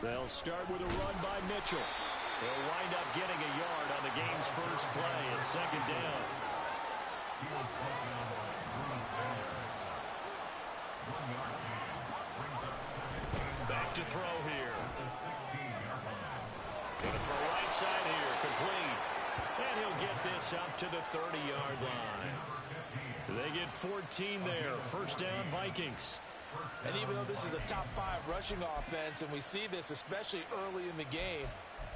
They'll start with a run by Mitchell. He'll wind up getting a yard on the game's first play at second down. Back to throw here. Going to throw right side here, complete. And he'll get this up to the 30-yard line. They get 14 there. First down, Vikings. And even though this is a top-5 rushing offense, and we see this especially early in the game,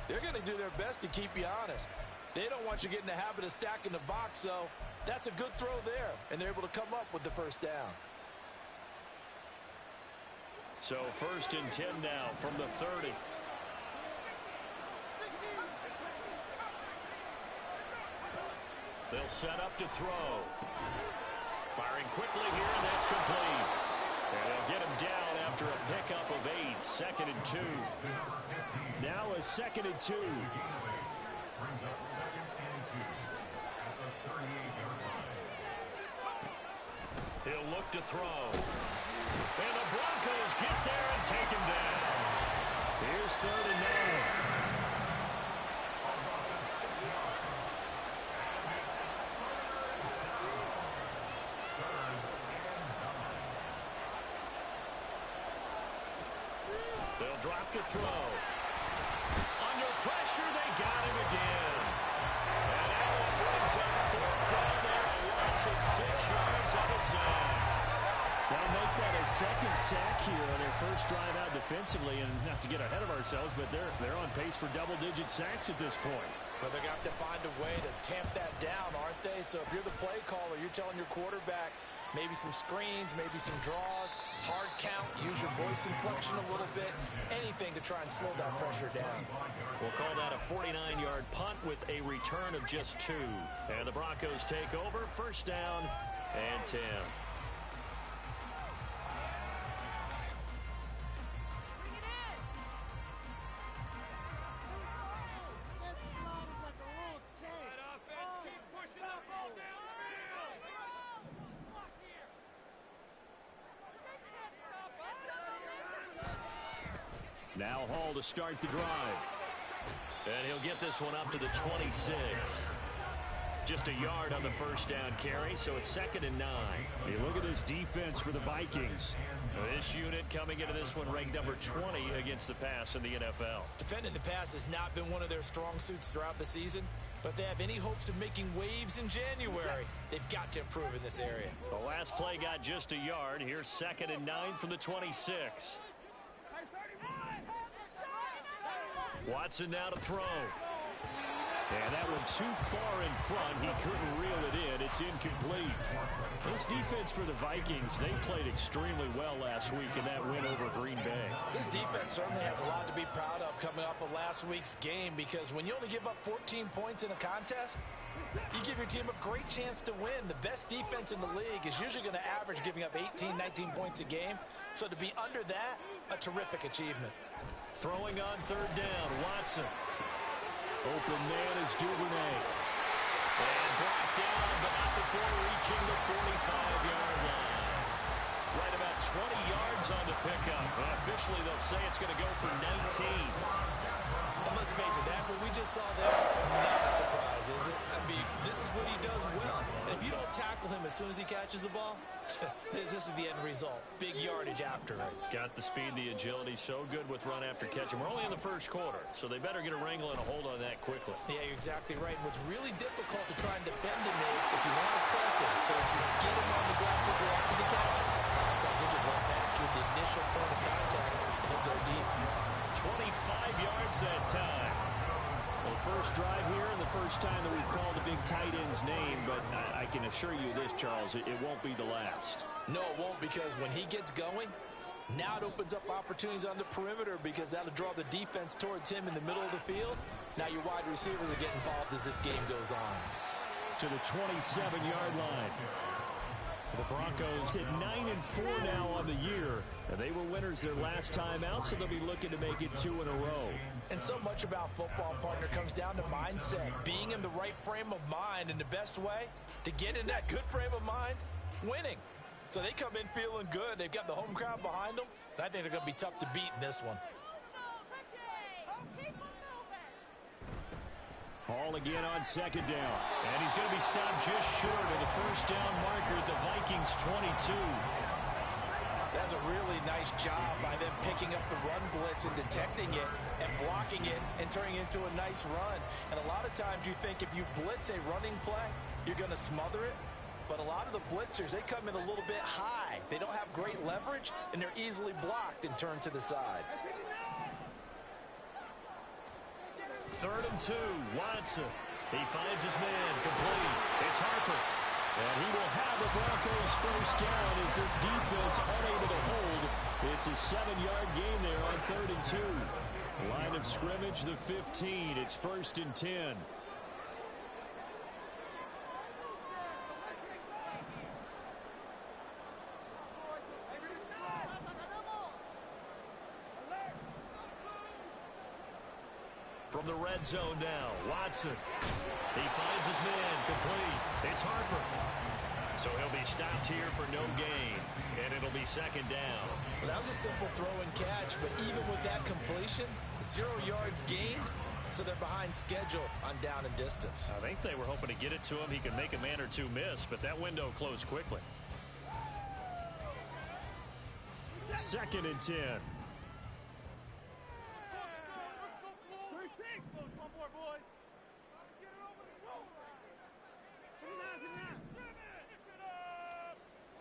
they're going to do their best to keep you honest. They don't want you getting in the habit of stacking the box, so that's a good throw there, and they're able to come up with the first down. So 1st and 10 now from the 30. They'll set up to throw. Firing quickly here, and that's complete. And they'll get him down after a pickup of 8. 2nd and 2. Now a 2nd and 2. He'll look to throw. And the Broncos get there and take him down. Here's 3rd and 9. They'll drop to throw. Under pressure, they got him again. And Allen brings up 4th down there. A loss of 6 yards on the sack. They'll make that a 2nd sack here on their first drive out defensively. And not to get ahead of ourselves, but they're on pace for double-digit sacks at this point. But they're going to have to find a way to tamp that down, aren't they? So if you're the play caller, you're telling your quarterback, maybe some screens, maybe some draws, hard count, use your voice inflection a little bit, anything to try and slow that pressure down. We'll call that a 49-yard punt with a return of just 2. And the Broncos take over, 1st down and 10. Now Hall to start the drive. And he'll get this one up to the 26. Just a yard on the first down carry, so it's 2nd and 9. You look at this defense for the Vikings. This unit coming into this one ranked number 20 against the pass in the NFL. Defending the pass has not been one of their strong suits throughout the season, but they have any hopes of making waves in January, they've got to improve in this area. The last play got just a yard. Here's 2nd and 9 from the 26. Watson now to throw. And that one too far in front. He couldn't reel it in. It's incomplete. This defense for the Vikings, they played extremely well last week in that win over Green Bay. This defense certainly has a lot to be proud of coming off of last week's game, because when you only give up 14 points in a contest, you give your team a great chance to win. The best defense in the league is usually going to average giving up 18, 19 points a game. So to be under that, a terrific achievement. Throwing on 3rd down, Watson. Open man is Duvernay. And brought down, but not before reaching the 45-yard line. Right about 20 yards on the pickup. And officially, they'll say it's going to go for 19. And let's face it, that what we just saw there, not a surprise, is it? I mean, this is what he does well. And if you don't tackle him as soon as he catches the ball, this is the end result. Big yardage after it. Got the speed, the agility, so good with run after catch. And we're only in the first quarter, so they better get a wrangle and a hold on that quickly. Yeah, you're exactly right. And what's really difficult to try and defend him is if you want to press him so that you get him on the ground quickly after the catch, sometimes he'll just run past you at the initial point of contact and he'll go deep. 25 yards that time. Well, first drive here and the first time that we've called a big tight end's name, but I can assure you this, Charles, it won't be the last. No, it won't, because when he gets going, now it opens up opportunities on the perimeter, because that'll draw the defense towards him in the middle of the field. Now your wide receivers are getting involved as this game goes on. To the 27-yard line. The Broncos at 9-4 now on the year. And they were winners their last time out, so they'll be looking to make it 2 in a row. And so much about football, partner, comes down to mindset. Being in the right frame of mind, and the best way to get in that good frame of mind, winning. So they come in feeling good. They've got the home crowd behind them. And I think they're going to be tough to beat in this one. Ball again on second down. And he's going to be stopped just short of the first down marker at the Vikings 22. That's a really nice job by them picking up the run blitz and detecting it and blocking it and turning it into a nice run. And a lot of times you think if you blitz a running play, you're going to smother it. But a lot of the blitzers, they come in a little bit high. They don't have great leverage, and they're easily blocked and turned to the side. 3rd and 2, Watson. He finds his man, complete. It's Harper. And he will have the Broncos first down as this defense unable to hold. It's a 7-yard gain there on 3rd and 2. Line of scrimmage, the 15. It's 1st and 10. From the red zone now, Watson. He finds his man, complete. It's Harper. So he'll be stopped here for no gain, and it'll be 2nd down. Well, that was a simple throw and catch, but even with that completion, 0 yards gained, so they're behind schedule on down and distance. I think they were hoping to get it to him. He could make a man or two miss, but that window closed quickly. 2nd and 10.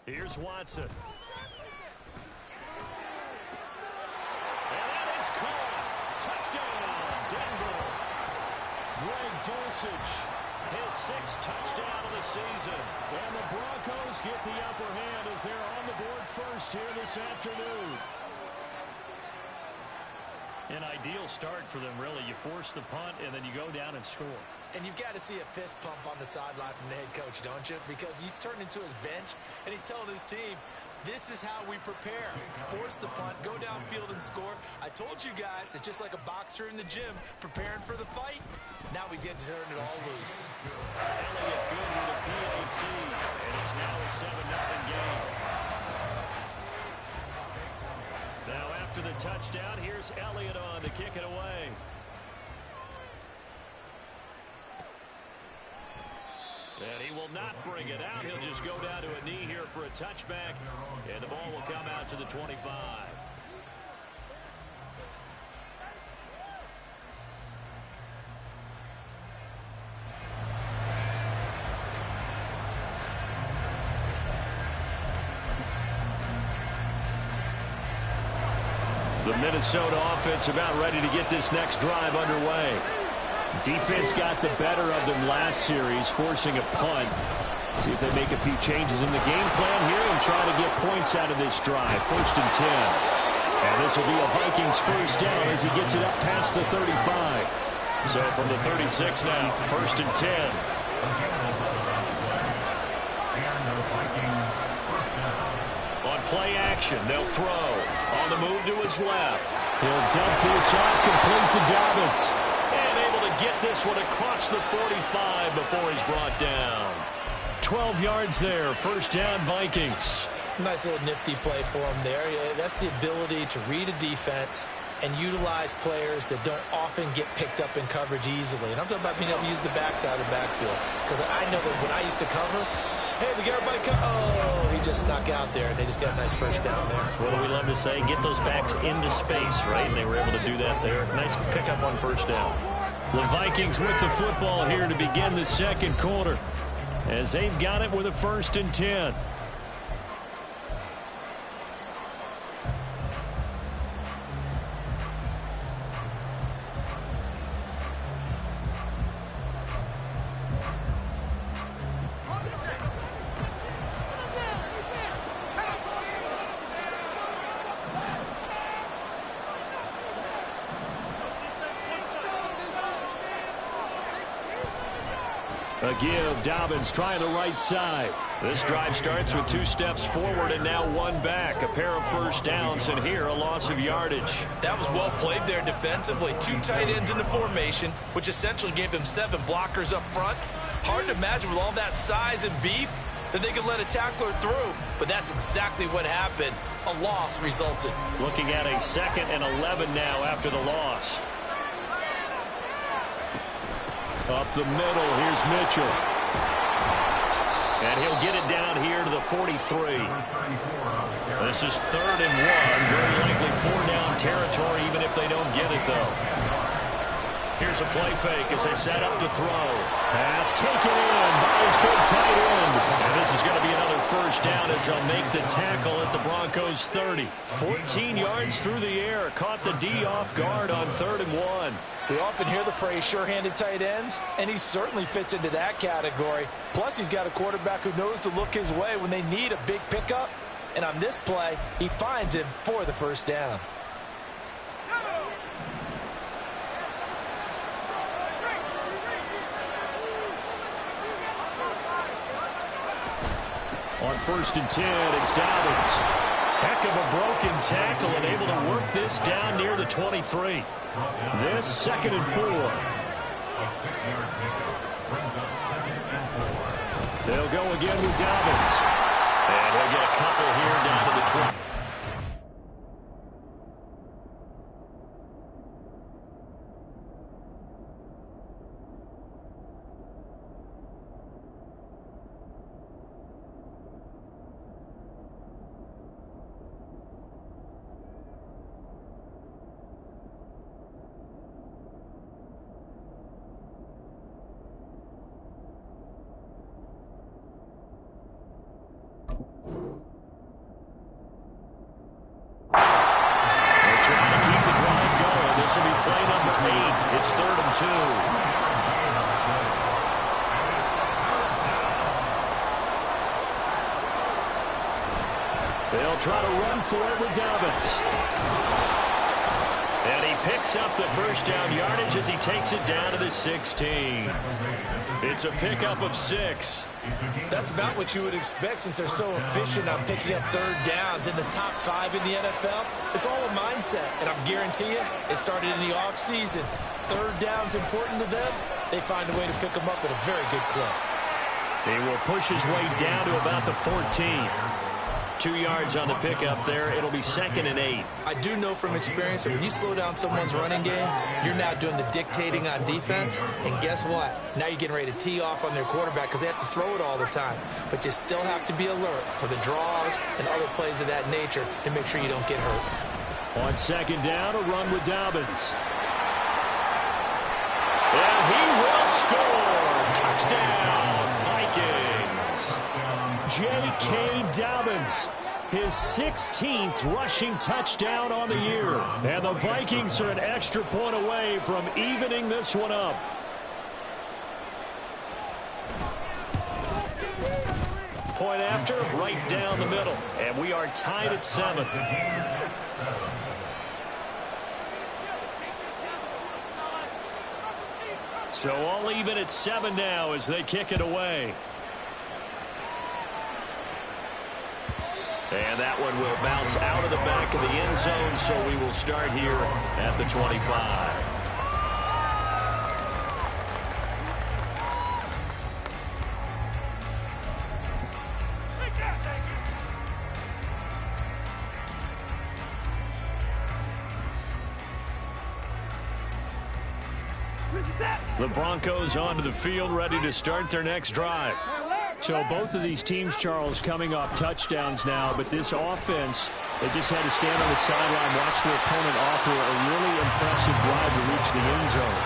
Here's Watson. And that is caught. Touchdown, Denver. Greg Dulcich, his 6th touchdown of the season. And the Broncos get the upper hand as they're on the board first here this afternoon. An ideal start for them, really. You force the punt, and then you go down and score. And you've got to see a fist pump on the sideline from the head coach, don't you? Because he's turned into his bench, and he's telling his team, this is how we prepare. Force the punt, go downfield and score. I told you guys, it's just like a boxer in the gym preparing for the fight. Now we get to turn it all loose. Elliott good with a PAT, and it's now a 7-0 game. Now after the touchdown, here's Elliott on to kick it away. And he will not bring it out. He'll just go down to a knee here for a touchback. And the ball will come out to the 25. The Minnesota offense about ready to get this next drive underway. Defense got the better of them last series, forcing a punt. See if they make a few changes in the game plan here and try to get points out of this drive. 1st and 10. And this will be a Vikings first down as he gets it up past the 35. So from the 36 now, 1st and 10. On play action, they'll throw. On the move to his left. He'll dump this off, complete to Dobbins. Get this one across the 45 before he's brought down. 12 yards there, 1st down Vikings. Nice little nifty play for him there. Yeah, that's the ability to read a defense and utilize players that don't often get picked up in coverage easily. And I'm talking about being able to use the backside of the backfield. Because I know that when I used to cover, hey, we got everybody oh, he just snuck out there, and they just got a nice first down there. What do we love to say? Get those backs into space, right? And they were able to do that there. Nice pickup on 1st down. The Vikings with the football here to begin the 2nd quarter as they've got it with a 1st and 10. A give, Dobbins trying the right side. This drive starts with 2 steps forward and now 1 back. A pair of first downs, and here a loss of yardage. That was well played there defensively. 2 tight ends in the formation, which essentially gave them 7 blockers up front. Hard to imagine with all that size and beef that they could let a tackler through, but that's exactly what happened. A loss resulted. Looking at a 2nd and 11 now after the loss. Up the middle, here's Mitchell. And he'll get it down here to the 43. This is 3rd and 1. Very likely 4-down territory, even if they don't get it, though. Here's a play fake as they set up to throw. Pass taken in by his big tight end. And this is going to be another 1st down as they'll make the tackle at the Broncos' 30. 14 yards through the air. Caught the D off guard on 3rd and 1. We often hear the phrase sure-handed tight ends, and he certainly fits into that category. Plus, he's got a quarterback who knows to look his way when they need a big pickup. And on this play, he finds him for the 1st down. On 1st and 10, it's Dobbins. Heck of a broken tackle and able to work this down near the 23. This 2nd and 4. They'll go again with Dobbins. And he'll get a couple here down to the 20. This will be play number 8. It's 3rd and 2. They'll try to run for it with Dobbins. And he picks up the 1st down yardage as he takes it down to the 16. It's a pickup of 6. That's about what you would expect since they're so efficient on picking up 3rd downs in the top 5 in the NFL. It's all a mindset, and I guarantee you it started in the offseason. 3rd down's important to them. They find a way to pick them up at a very good clip. He will push his way down to about the 14. 2 yards on the pickup there. It'll be 2nd and 8. I do know from experience that when you slow down someone's running game, you're now doing the dictating on defense. And guess what? Now you're getting ready to tee off on their quarterback because they have to throw it all the time. But you still have to be alert for the draws and other plays of that nature to make sure you don't get hurt. On 2nd down, a run with Dobbins. And he will score. Touchdown, Vikings. J.K. Dobbins, his 16th rushing touchdown on the year. And the Vikings are an extra point away from evening this one up. Point after, right down the middle. And we are tied at 7. So all even at 7 now as they kick it away. And that one will bounce out of the back of the end zone, so we will start here at the 25. The Broncos onto the field, ready to start their next drive. So both of these teams, Charles, coming off touchdowns now, but this offense, they just had to stand on the sideline, watch their opponent offer a really impressive drive to reach the end zone.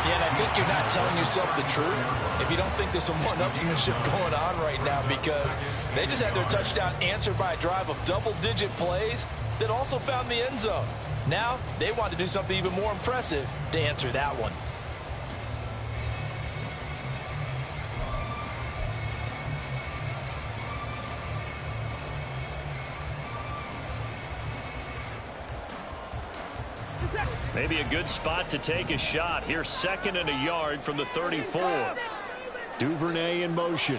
Yeah, and I think you're not telling yourself the truth if you don't think there's some one-upsmanship going on right now, because they just had their touchdown answered by a drive of double-digit plays that also found the end zone. Now they want to do something even more impressive to answer that one. Maybe a good spot to take a shot. Here's 2nd and a yard from the 34. Duvernay in motion.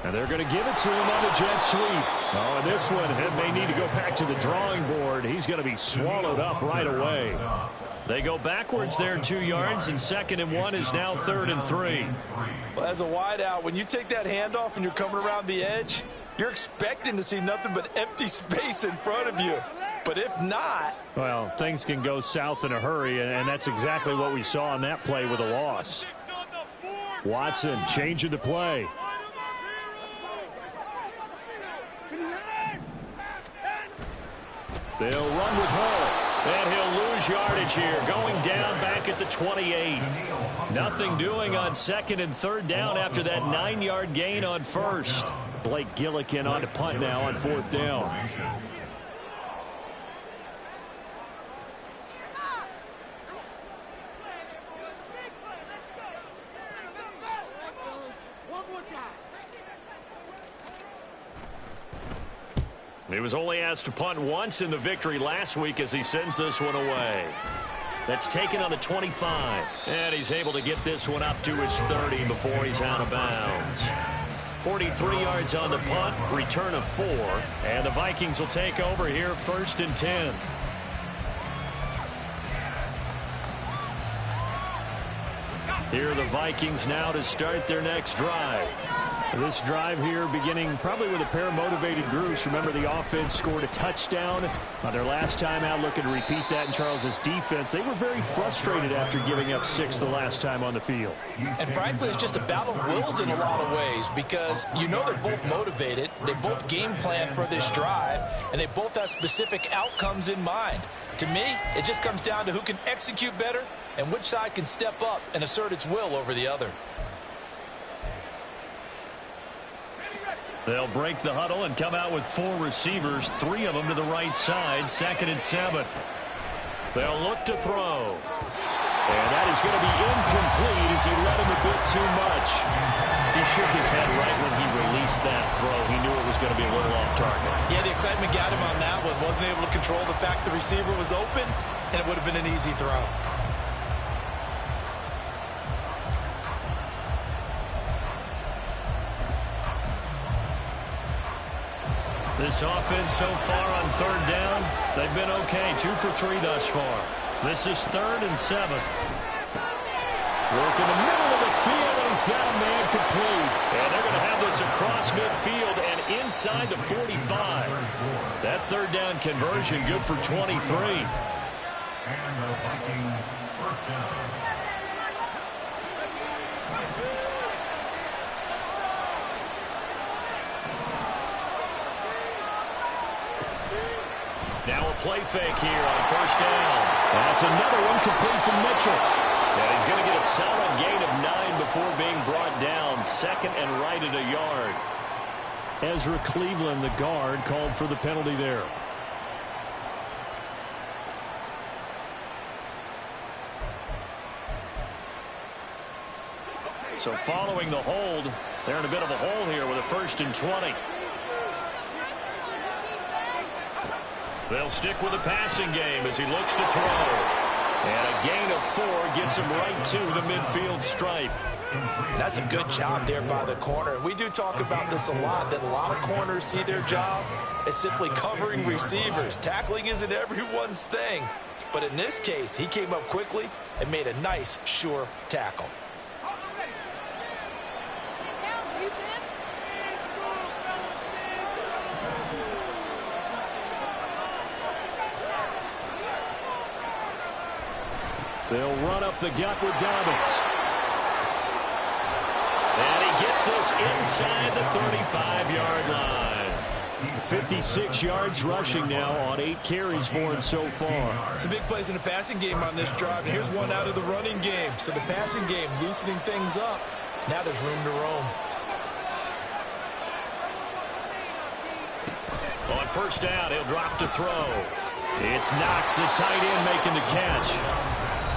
And they're going to give it to him on the jet sweep. Oh, and this one, it may need to go back to the drawing board. He's going to be swallowed up right away. They go backwards there 2 yards, and 2nd and 1 is now 3rd and 3. Well, as a wideout, when you take that handoff and you're coming around the edge, you're expecting to see nothing but empty space in front of you. But if not... Well, things can go south in a hurry, and that's exactly what we saw on that play with a loss. Watson changing to play. They'll run with Hull. And he'll lose yardage here. Going down back at the 28. Nothing doing on 2nd and 3rd down after that 9-yard gain on 1st. Blake Gillikin on to punt now on 4th down. He was only asked to punt once in the victory last week as he sends this one away. That's taken on the 25. And he's able to get this one up to his 30 before he's out of bounds. 43 yards on the punt, return of 4. And the Vikings will take over here 1st and 10. Here are the Vikings now to start their next drive. This drive here beginning probably with a pair of motivated groups. Remember, the offense scored a touchdown on their last time out, looking to repeat that in Charles's defense. They were very frustrated after giving up 6 the last time on the field. And frankly, it's just a battle of wills in a lot of ways because you know they're both motivated. They both game plan for this drive, and they both have specific outcomes in mind. To me, it just comes down to who can execute better and which side can step up and assert its will over the other. They'll break the huddle and come out with 4 receivers, 3 of them to the right side, 2nd and 7. They'll look to throw. And that is going to be incomplete as he led him a bit too much. He shook his head right when he released that throw. He knew it was going to be a little off target. Yeah, the excitement got him on that one. Wasn't able to control the fact the receiver was open, and it would have been an easy throw. This offense so far on 3rd down, they've been okay. 2 for 3 thus far. This is 3rd and 7. Work in the middle of the field, and he's got a man complete. And they're going to have this across midfield and inside the 45. That 3rd down conversion good for 23. And the Vikings first down. Now a play fake here on 1st down. That's another one complete to Mitchell. And he's going to get a solid gain of 9 before being brought down. 2nd and right at a yard. Ezra Cleveland, the guard, called for the penalty there. So following the hold, they're in a bit of a hole here with a 1st and 20. They'll stick with the passing game as he looks to throw. And a gain of 4 gets him right to the midfield stripe. That's a good job there by the corner. We do talk about this a lot, that a lot of corners see their job as simply covering receivers. Tackling isn't everyone's thing. But in this case, he came up quickly and made a nice, sure tackle. They'll run up the gut with Dobbins. And he gets this inside the 35-yard line. 56 yards rushing now on 8 carries for him so far. Some big plays in the passing game on this drive. And here's one out of the running game. So the passing game loosening things up. Now there's room to roam. On 1st down, he'll drop to throw. It's Knox, the tight end, making the catch.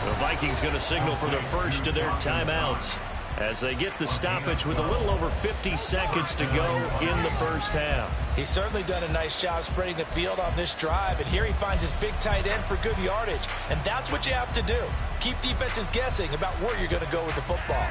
The Vikings going to signal for their first of their timeouts as they get the stoppage with a little over 50 seconds to go in the 1st half. He's certainly done a nice job spreading the field on this drive, and here he finds his big tight end for good yardage. And that's what you have to do. Keep defenses guessing about where you're going to go with the football.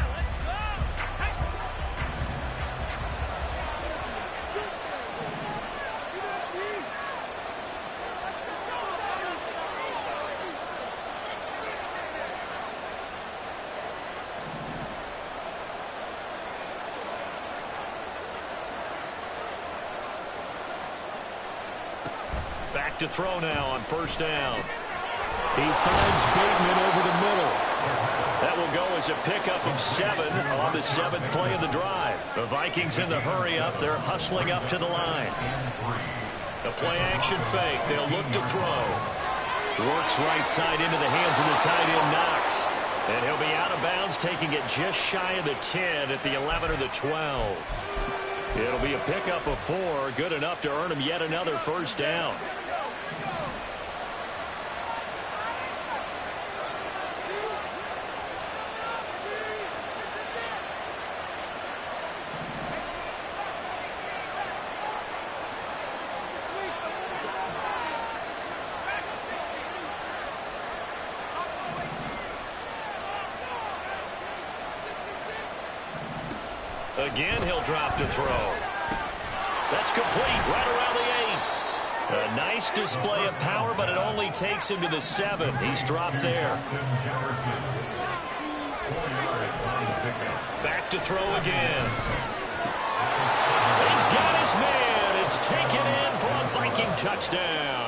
Back to throw now on 1st down. He finds Bateman over the middle. That will go as a pickup of 7 on the 7th play of the drive. The Vikings in the hurry up. They're hustling up to the line. A play-action fake. They'll look to throw. Works right side into the hands of the tight end, Knox. And he'll be out of bounds, taking it just shy of the 10 at the 11 or the 12. It'll be a pickup of 4, good enough to earn him yet another first down. Again, he'll drop to throw. That's complete right around the 8. A nice display of power, but it only takes him to the 7. He's dropped there. Back to throw again. He's got his man. It's taken in for a Viking touchdown.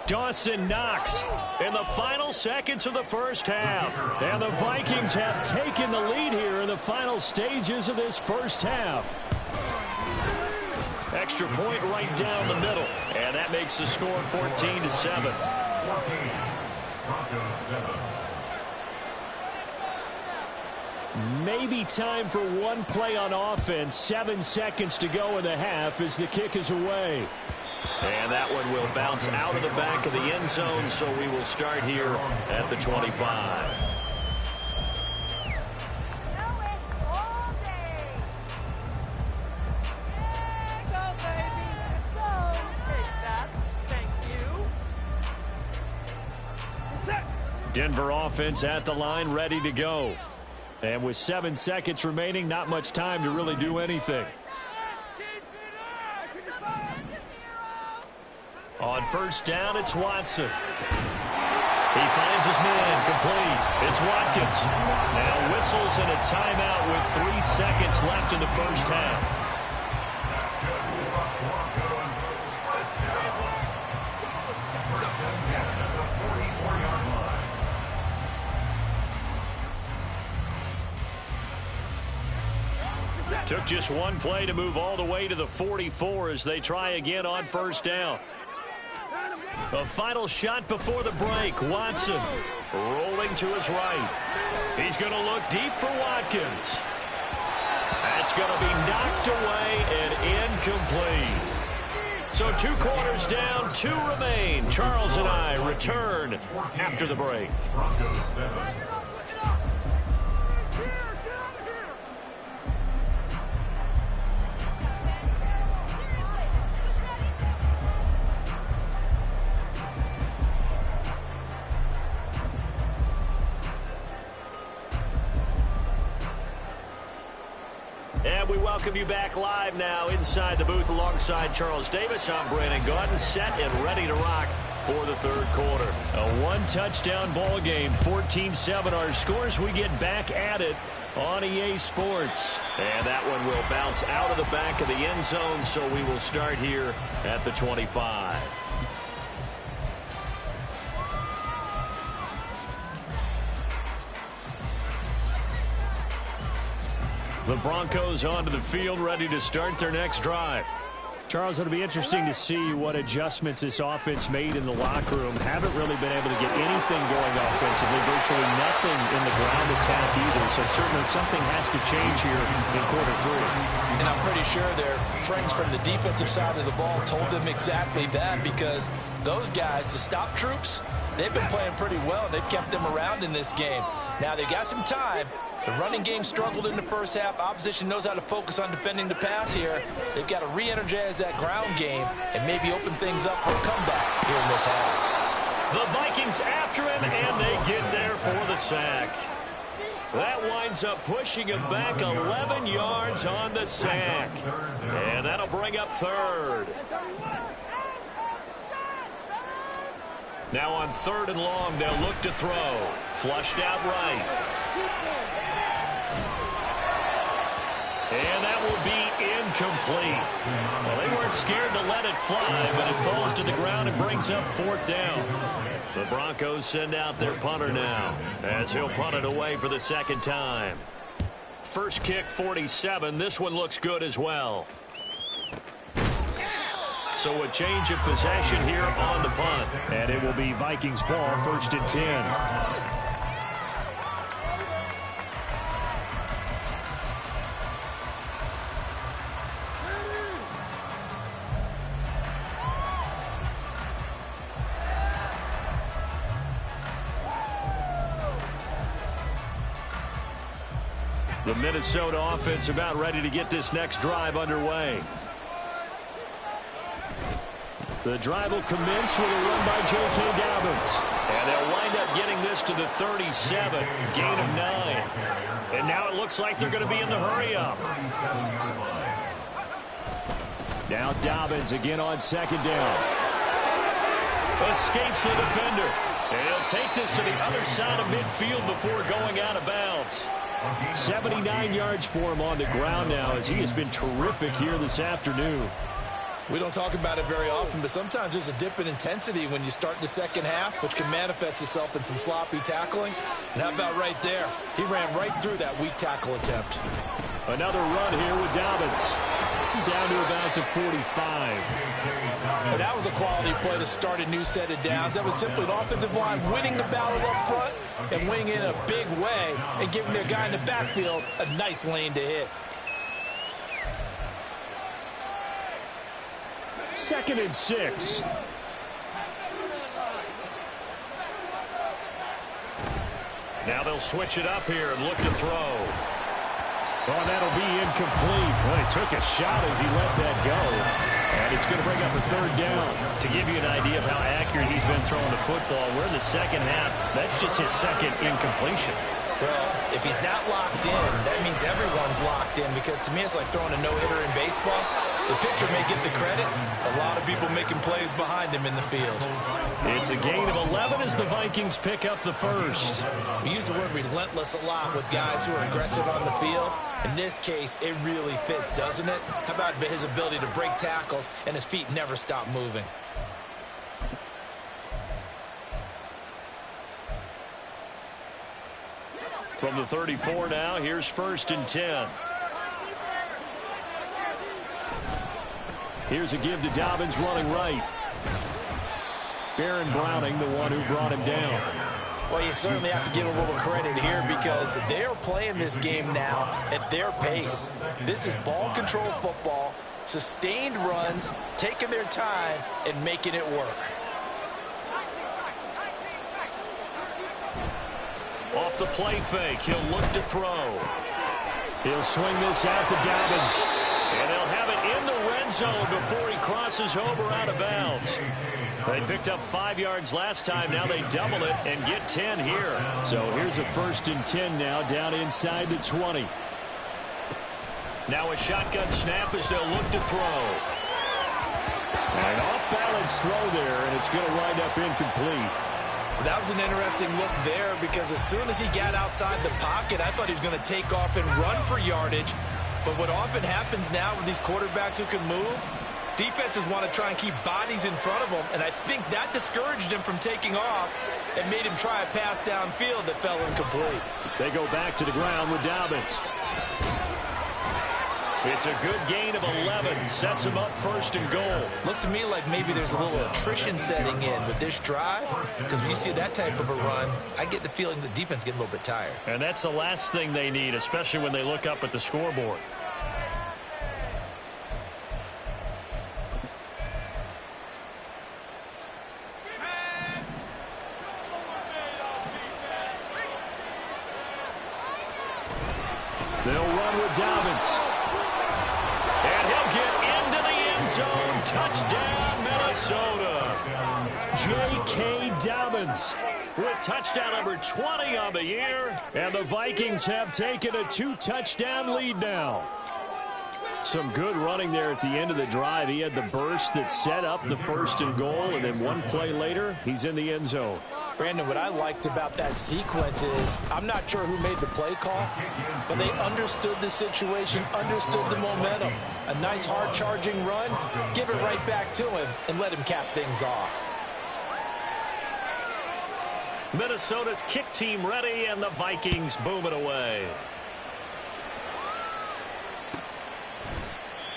Dawson Knox in the final seconds of the first half. And the Vikings have taken the lead here in the final stages of this first half. Extra point right down the middle. And that makes the score 14-7. Broncos 7. Maybe time for one play on offense. 7 seconds to go in the half as the kick is away. And that one will bounce out of the back of the end zone, so we will start here at the 25. Denver offense at the line, ready to go. And with 7 seconds remaining, not much time to really do anything. On first down, it's Watson. He finds his man, complete. It's Watkins. Now whistles and a timeout with 3 seconds left in the first half. Took just one play to move all the way to the 44 as they try again on first down. A final shot before the break. Watson rolling to his right. He's going to look deep for Watkins. That's going to be knocked away and incomplete. So 2 quarters down, 2 remain. Charles and I return after the break. Broncos 7. And we welcome you back live now inside the booth alongside Charles Davis. I'm Brandon Gaudin, set and ready to rock for the third quarter. A 1-touchdown ball game, 14-7 our scores. We get back at it on EA Sports. And that one will bounce out of the back of the end zone, so we will start here at the 25. The Broncos onto the field, ready to start their next drive. Charles, it'll be interesting to see what adjustments this offense made in the locker room. Haven't really been able to get anything going offensively, virtually nothing in the ground attack either. So certainly something has to change here in quarter 3. And I'm pretty sure their friends from the defensive side of the ball told them exactly that, because those guys, the stop troops, they've been playing pretty well. They've kept them around in this game. Now they got some time. The running game struggled in the first half. Opposition knows how to focus on defending the pass here. They've got to re-energize that ground game and maybe open things up for a comeback here in this half. The Vikings after him, and they get there for the sack. That winds up pushing him back 11 yards on the sack. And that'll bring up third. Now on 3rd and long, they'll look to throw. Flushed out right. And that will be incomplete. Well, they weren't scared to let it fly, but it falls to the ground brings up 4th down. The Broncos send out their punter now as he'll punt it away for the 2nd time. First kick, 47. This one looks good as well. So a change of possession here on the punt. And it will be Vikings ball, 1st and 10. The Minnesota offense about ready to get this next drive underway. The drive will commence with a run by J.K. Dobbins. And they'll wind up getting this to the 37. Gain of 9. And now it looks like they're going to be in the hurry-up. Now Dobbins again on 2nd down. Escapes the defender. And he'll take this to the other side of midfield before going out of bounds. 79 yards for him on the ground now as he has been terrific here this afternoon. We don't talk about it very often, but sometimes there's a dip in intensity when you start the second half, which can manifest itself in some sloppy tackling. And how about right there? He ran right through that weak tackle attempt. Another run here with Dobbins. Down to about the 45. And that was a quality play to start a new set of downs. That was simply an offensive line winning the battle up front and winning in a big way and giving their guy in the backfield a nice lane to hit. 2nd and 6. Now they'll switch it up here and look to throw. Oh, that'll be incomplete. Well, he took a shot as he let that go. And it's going to bring up a 3rd down. To give you an idea of how accurate he's been throwing the football, we're in the 2nd half. That's just his 2nd incompletion. Well, if he's not locked in, that means everyone's locked in, because to me it's like throwing a no-hitter in baseball. The pitcher may get the credit. A lot of people making plays behind him in the field. It's a gain of 11 as the Vikings pick up the 1st. We use the word relentless a lot with guys who are aggressive on the field. In this case, it really fits, doesn't it? How about his ability to break tackles and his feet never stop moving? From the 34 now, here's 1st and 10. Here's a give to Dobbins running right. Baron Browning, the one who brought him down. Well, you certainly have to give a little credit here because they're playing this game now at their pace. This is ball control football, sustained runs, taking their time, and making it work. Off the play fake, he'll look to throw. He'll swing this out to Dobbins. And they'll have it in the red zone before he crosses over out of bounds. They picked up 5 yards last time. Now they double it and get 10 here. So here's a 1st and 10 now down inside the 20. Now a shotgun snap as they'll look to throw. An off-balance throw there, and it's going to wind up incomplete. That was an interesting look there because as soon as he got outside the pocket, I thought he was going to take off and run for yardage. But what often happens now with these quarterbacks who can move, defenses want to try and keep bodies in front of them, and I think that discouraged him from taking off and made him try a pass downfield that fell incomplete. They go back to the ground with Dobbins. It's a good gain of 11. Sets him up 1st and goal. Looks to me like maybe there's a little attrition setting in with this drive, because when you see that type of a run, I get the feeling the defense getting a little bit tired. And that's the last thing they need, especially when they look up at the scoreboard. They'll run with Dobbins. And he'll get into the end zone. Touchdown, Minnesota. J.K. Dobbins with touchdown number 20 on the year. And the Vikings have taken a 2-touchdown lead now. Some good running there at the end of the drive. He had the burst that set up the 1st and goal, and then one play later, he's in the end zone. Brandon, what I liked about that sequence is I'm not sure who made the play call, but they understood the situation, understood the momentum. A nice hard-charging run, give it right back to him, and let him cap things off. Minnesota's kick team ready, and the Vikings boom it away.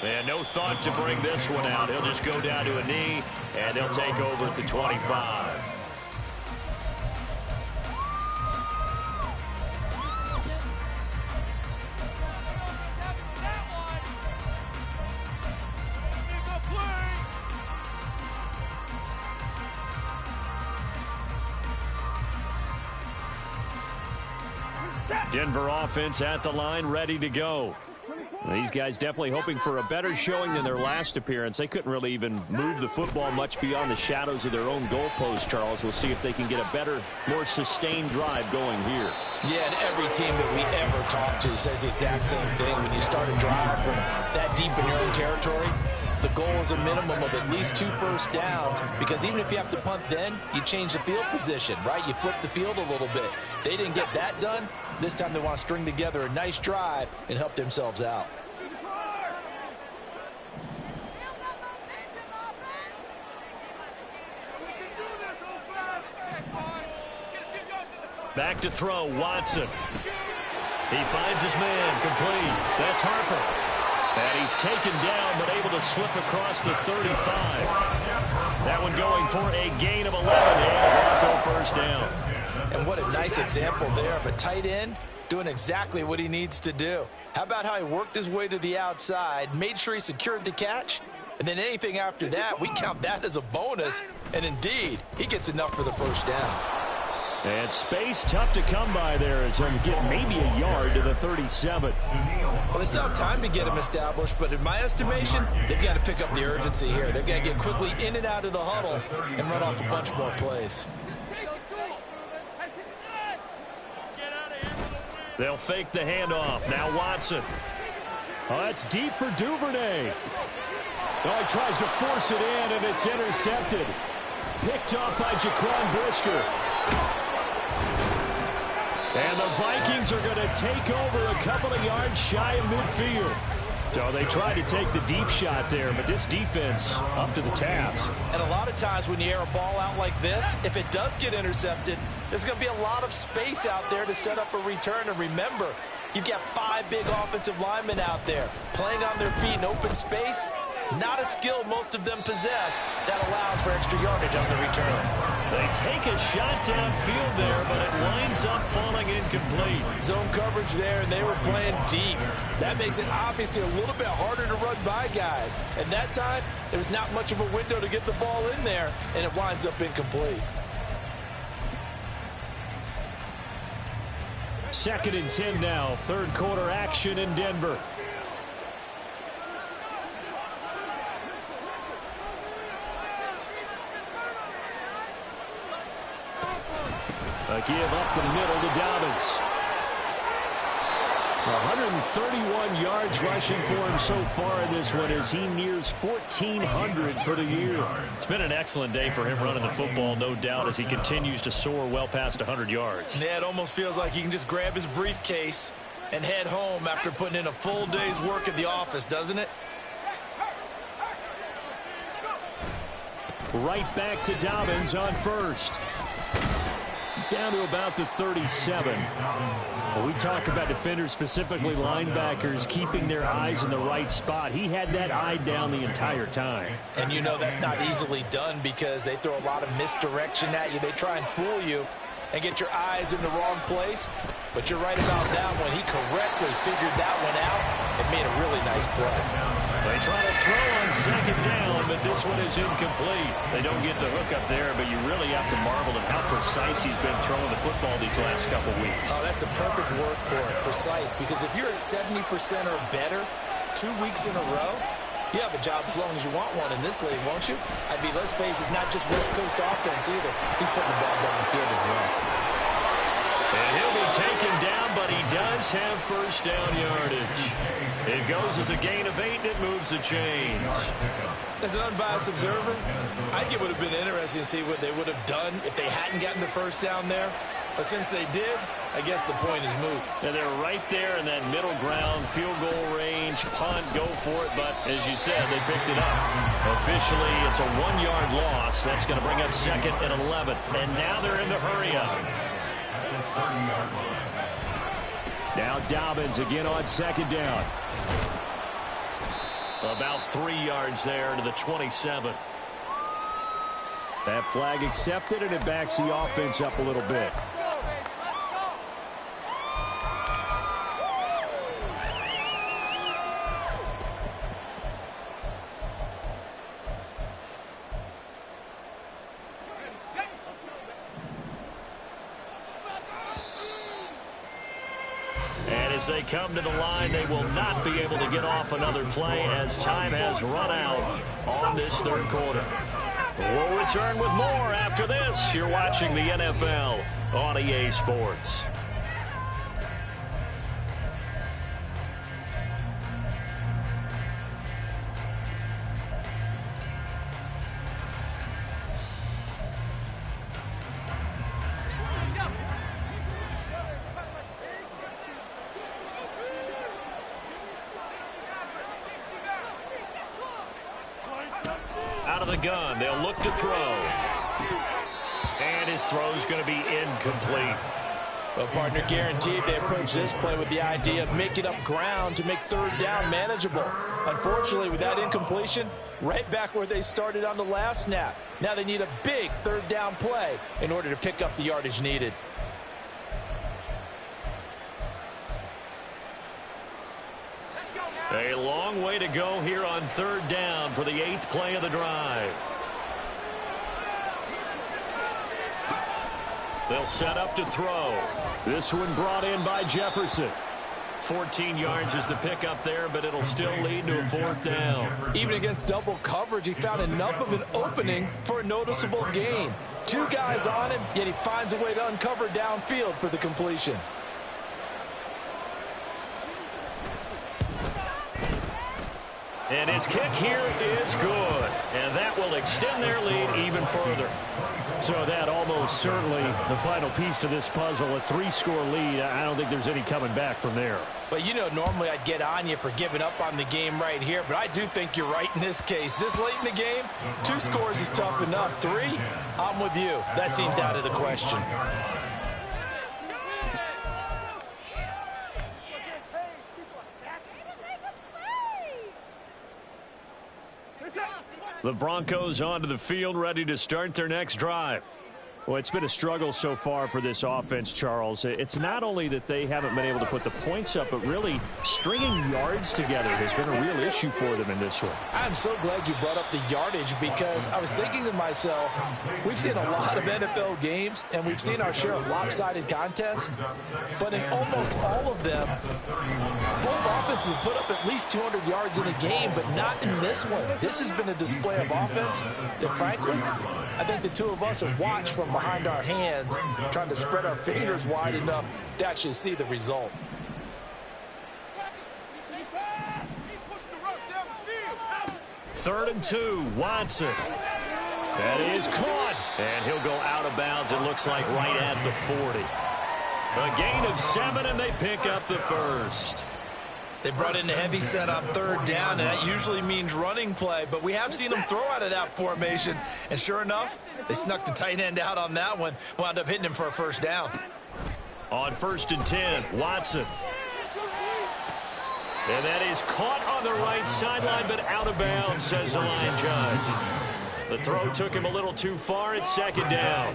And no thought to bring this one out. He'll just go down to a knee, and they'll take over at the 25. Denver offense at the line, ready to go. These guys definitely hoping for a better showing than their last appearance. They couldn't really even move the football much beyond the shadows of their own goalpost, Charles. We'll see if they can get a better, more sustained drive going here. Yeah, and every team that we ever talk to says the exact same thing. When you start a drive from that deep in your own territory, the goal is a minimum of at least 2 first downs, because even if you have to punt then, you change the field position, right? You flip the field a little bit. They didn't get that done. This time they want to string together a nice drive and help themselves out. Back to throw, Watson. He finds his man, complete. That's Harper. And he's taken down, but able to slip across the 35. That one going for a gain of 11 and a Bronco first down. And what a nice example there of a tight end doing exactly what he needs to do. How about how he worked his way to the outside, made sure he secured the catch, and then anything after that, we count that as a bonus. And indeed, he gets enough for the first down. And space tough to come by there as he'll get maybe a yard to the 37. Well, they still have time to get him established, but in my estimation, they've got to pick up the urgency here. They've got to get quickly in and out of the huddle and run off a bunch more plays. They'll fake the handoff. Now Watson. Oh, that's deep for Duvernay. Oh, he tries to force it in, and it's intercepted. Picked off by Jaquan Brisker. And the Vikings are going to take over a couple of yards shy of midfield. So they tried to take the deep shot there, but this defense up to the task. And a lot of times when you air a ball out like this, if it does get intercepted, there's going to be a lot of space out there to set up a return. And remember, you've got 5 big offensive linemen out there playing on their feet in open space. Not a skill most of them possess that allows for extra yardage on the return. They take a shot downfield there, but it winds up falling incomplete. Zone coverage there, and they were playing deep. That makes it obviously a little bit harder to run by guys. And that time, there's not much of a window to get the ball in there, and it winds up incomplete. 2nd and 10 now. 3rd quarter action in Denver. A give up the middle to Dobbins. 131 yards rushing for him so far in this one as he nears 1,400 for the year. It's been an excellent day for him running the football, no doubt, as he continues to soar well past 100 yards. Yeah, it almost feels like he can just grab his briefcase and head home after putting in a full day's work at the office, doesn't it? Right back to Dobbins on first. Down to about the 37. When we talk about defenders, specifically linebackers, keeping their eyes in the right spot, he had that eye down the entire time. And you know that's not easily done because they throw a lot of misdirection at you. They try and fool you and get your eyes in the wrong place. But you're right about that one. He correctly figured that one out and made a really nice play. They try to throw on 2nd down, but this one is incomplete. They don't get the hook up there, but you really have to marvel at how precise he's been throwing the football these last couple weeks. Oh, that's the perfect word for it, precise. Because if you're at 70% or better 2 weeks in a row, you have a job as long as you want one in this league, won't you? I mean, let's face it, it's not just West Coast offense either. He's putting the ball down the field as well. And he'll be taken down, but he does have first down yardage. It goes as a gain of 8, and it moves the chains. As an unbiased observer, I think it would have been interesting to see what they would have done if they hadn't gotten the first down there. But since they did, I guess the point is moot. And they're right there in that middle ground, field goal range, punt, go for it. But as you said, they picked it up. Officially, it's a 1-yard loss. That's going to bring up 2nd and 11. And now they're in the hurry up. Now Dobbins again on 2nd down. About 3 yards there to the 27. That flag accepted, and it backs the offense up a little bit. As they come to the line, they will not be able to get off another play as time has run out on this 3rd quarter. We'll return with more after this. You're watching the NFL on EA Sports. Out of the gun, they'll look to throw. And his throw's going to be incomplete. Well, partner, guaranteed they approach this play with the idea of making up ground to make 3rd down manageable. Unfortunately, with that incompletion, right back where they started on the last snap. Now they need a big 3rd down play in order to pick up the yardage needed. A long way to go here on 3rd down for the 8th play of the drive. They'll set up to throw. This one brought in by Jefferson. 14 yards is the pickup there, but it'll still lead to a 4th down. Even against double coverage, he found enough of an opening for a noticeable gain. 2 guys on him, yet he finds a way to uncover downfield for the completion. And his kick here is good. And that will extend their lead even further. So that almost certainly the final piece to this puzzle, a 3-score lead. I don't think there's any coming back from there. But, you know, normally I'd get on you for giving up on the game right here, but I do think you're right in this case. This late in the game, 2 scores is tough enough. 3, I'm with you. That seems out of the question. The Broncos onto the field, ready to start their next drive. Well, it's been a struggle so far for this offense, Charles. It's not only that they haven't been able to put the points up, but really stringing yards together has been a real issue for them in this one. I'm so glad you brought up the yardage because I was thinking to myself, we've seen a lot of NFL games, and we've seen our share of lopsided contests, but in almost all of them, both offenses have put up at least 200 yards in a game, but not in this one. This has been a display of offense that, frankly, I think the two of us have watched from behind our hands, trying to spread our fingers wide enough to actually see the result. Third and 2, Watson. That is caught. And he'll go out of bounds, it looks like right at the 40. A gain of 7, and they pick up the first. They brought in a heavy set on 3rd down, and that usually means running play, but we have seen them throw out of that formation, and sure enough, they snuck the tight end out on that one, wound up hitting him for a 1st down. On 1st and 10, Watson. And that is caught on the right sideline, but out of bounds, says the line judge. The throw took him a little too far. It's 2nd down.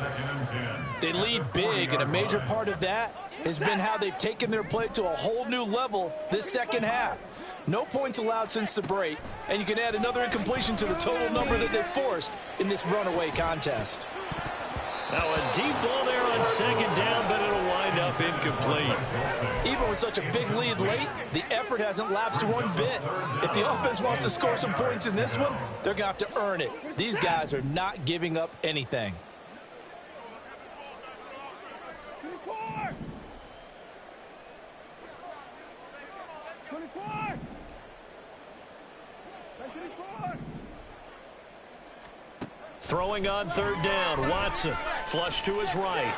They lead big, and a major part of that has been how they've taken their play to a whole new level this 2nd half. No points allowed since the break, and you can add another incompletion to the total number that they've forced in this runaway contest. Now a deep ball there on 2nd down, but it'll wind up incomplete. Even with such a big lead late, the effort hasn't lapsed one bit. If the offense wants to score some points in this one, they're going to have to earn it. These guys are not giving up anything. Throwing on third down, Watson. Flush to his right.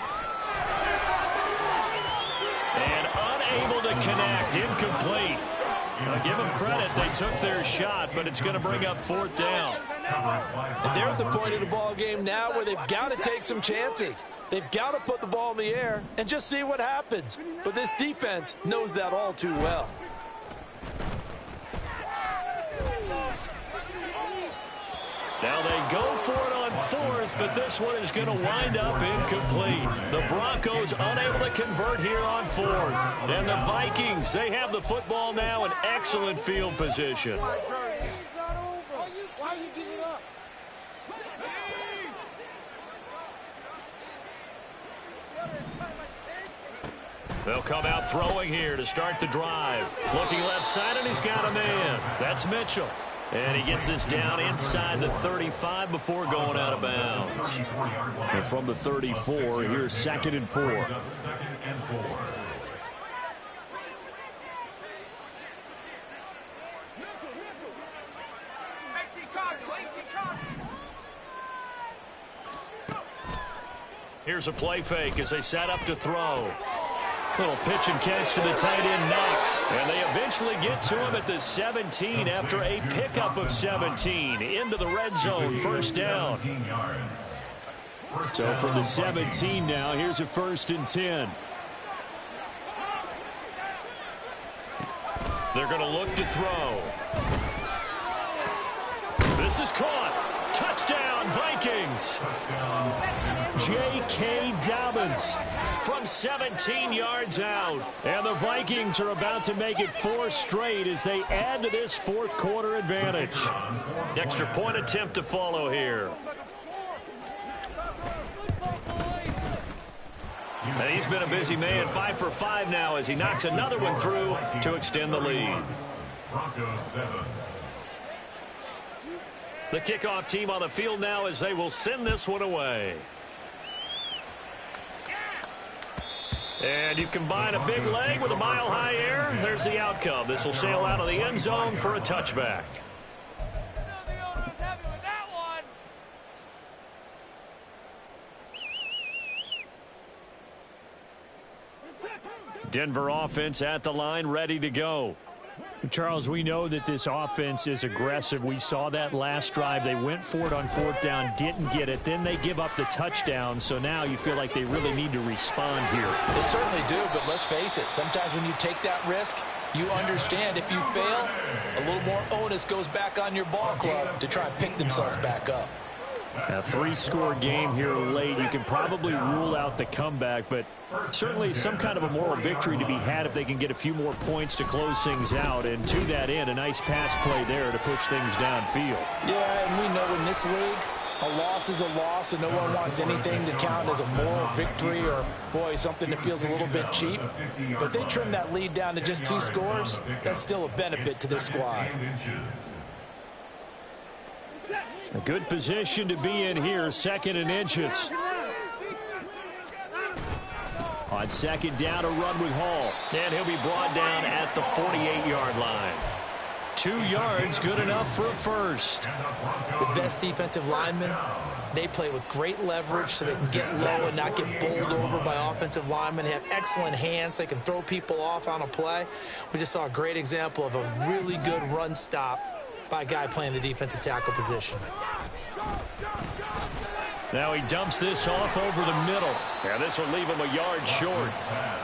And unable to connect. Incomplete. I'll give them credit. They took their shot, but it's going to bring up fourth down. And they're at the point of the ball game now where they've got to take some chances. They've got to put the ball in the air and just see what happens. But this defense knows that all too well. Now they go for it on fourth, but this one is going to wind up incomplete. The Broncos unable to convert here on fourth. And the Vikings, they have the football now in excellent field position. They'll come out throwing here to start the drive. Looking left side, and he's got a man. That's Mitchell. And he gets this down inside the 35 before going out of bounds. And from the 34, here's 2nd and 4. Here's a play fake as they set up to throw. Little pitch and catch to the tight end Knox. And they eventually get to him at the 17 after a pickup of 17 into the red zone. First down. So from the 17 now, here's a 1st and 10. They're going to look to throw. This is caught. Touchdown, Vikings. J.K. Dobbins from 17 yards out. And the Vikings are about to make it 4 straight as they add to this fourth quarter advantage. Extra point attempt to follow here. And he's been a busy man, 5 for 5 now as he knocks another one through to extend the lead. Broncos 7. The kickoff team on the field now as they will send this one away. And you combine a big leg with a mile-high air, there's the outcome. This will sail out of the end zone for a touchback. Denver offense at the line, ready to go. Charles, we know that this offense is aggressive. We saw that last drive. They went for it on 4th down, didn't get it. Then they give up the touchdown. So now you feel like they really need to respond here. They certainly do, but let's face it. Sometimes when you take that risk, you understand if you fail, a little more onus goes back on your ball club to try and pick themselves back up. A 3-score game here late. You can probably rule out the comeback, but certainly some kind of a moral victory to be had if they can get a few more points to close things out. And to that end, a nice pass play there to push things downfield. Yeah, and we know in this league, a loss is a loss, and no one wants anything to count as a moral victory or, boy, something that feels a little bit cheap. But they trim that lead down to just 2 scores. That's still a benefit to this squad. A good position to be in here, 2nd and inches. On 2nd down, a run with Hall. And he'll be brought down at the 48-yard line. 2 yards, good enough for a first. The best defensive linemen, they play with great leverage so they can get low and not get bowled over by offensive linemen. They have excellent hands. They can throw people off on a play. We just saw a great example of a really good run stop by a guy playing the defensive tackle position. Now he dumps this off over the middle. And this will leave him a yard short.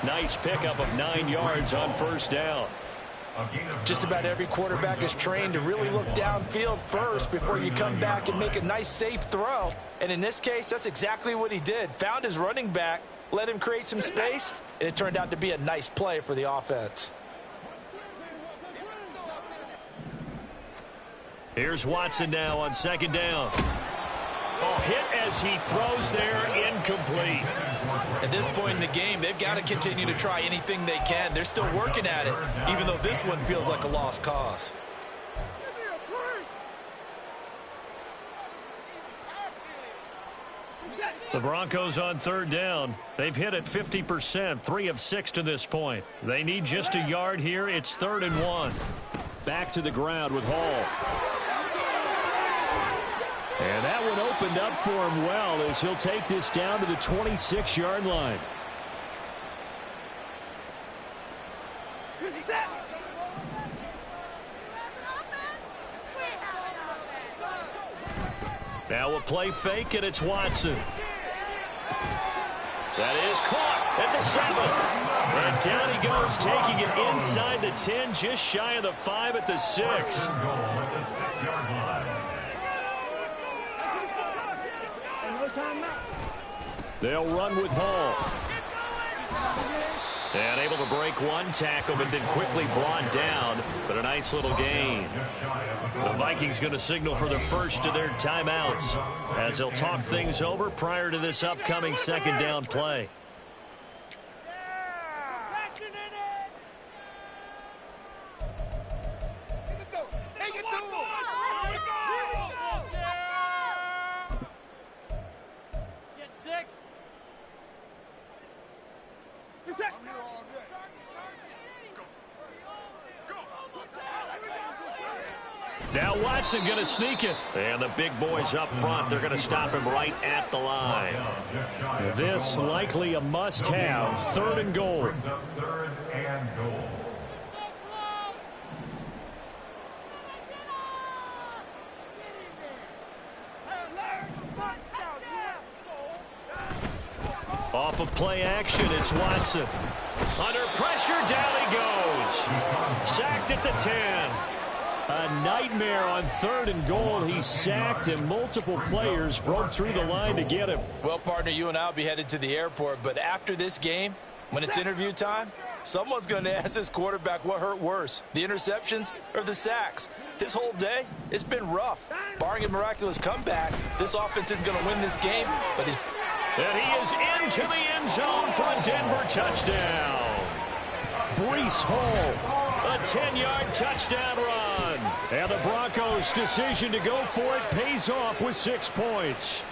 Nice pickup of 9 yards on 1st down. Just about every quarterback is trained to really look downfield first before you come back and make a nice, safe throw. And in this case, that's exactly what he did. Found his running back, let him create some space, and it turned out to be a nice play for the offense. Here's Watson now on 2nd down. Oh, hit as he throws there, incomplete. At this point in the game, they've got to continue to try anything they can. They're still working at it, even though this one feels like a lost cause. The Broncos on third down. They've hit it 50%, 3 of 6 to this point. They need just a yard here. It's 3rd and 1. Back to the ground with Hall. And that one opened up for him well as he'll take this down to the 26-yard line. Now a play fake, and it's Watson. That is caught at the 7. And down he goes, taking it inside the 10, just shy of the 5 at the 6. They'll run with Hall. And able to break one tackle, but then quickly brought down. But a nice little gain. The Vikings going to signal for their first of their timeouts as they'll talk things over prior to this upcoming second down play. Now Watson going to sneak it. And the big boys up front, they're going to stop him right at the line. This likely a must-have. 3rd and goal. Off of play action, it's Watson. Under pressure, down he goes. Sacked at the 10. A nightmare on 3rd and goal. He's sacked, and multiple players broke through the line to get him. Well, partner, you and I will be headed to the airport, but after this game, when it's interview time, someone's going to ask this quarterback what hurt worse, the interceptions or the sacks. His whole day, it's been rough. Barring a miraculous comeback, this offense isn't going to win this game, but he's... And he is into the end zone for a Denver touchdown. Breece Hall. A 10-yard touchdown run. And the Broncos' decision to go for it pays off with 6 points.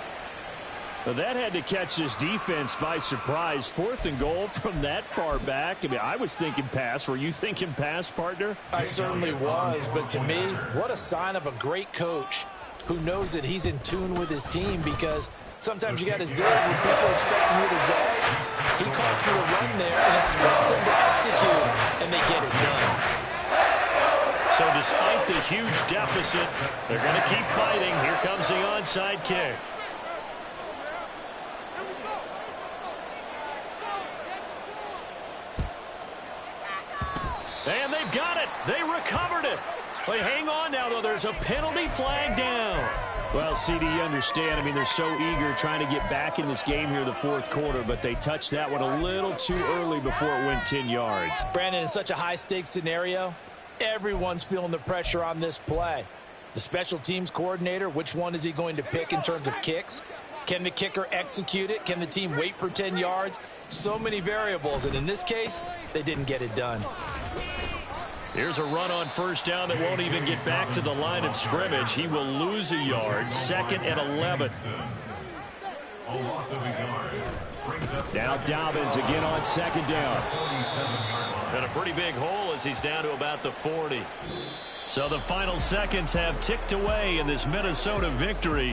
Well, that had to catch this defense by surprise. 4th and goal from that far back. I mean, I was thinking pass. Were you thinking pass, partner? I certainly was, but to me, what a sign of a great coach who knows that he's in tune with his team, because sometimes you got to zig when people are expecting you to zag. He calls for the run there and expects them to execute, and they get it done. So despite the huge deficit, they're going to keep fighting. Here comes the onside kick. And they've got it. They recovered it. They hang on now, though. There's a penalty flag down. Well, CD, you understand. I mean, they're so eager trying to get back in this game here in the 4th quarter, but they touched that one a little too early before it went 10 yards. Brandon, in such a high-stakes scenario, everyone's feeling the pressure on this play. The special teams coordinator, which one is he going to pick in terms of kicks? Can the kicker execute it? Can the team wait for 10 yards? So many variables, and in this case, they didn't get it done. Here's a run on first down that won't even get back to the line of scrimmage. He will lose a yard. 2nd and 11. Now Dobbins again on 2nd down. And a pretty big hole as he's down to about the 40. So the final seconds have ticked away in this Minnesota victory.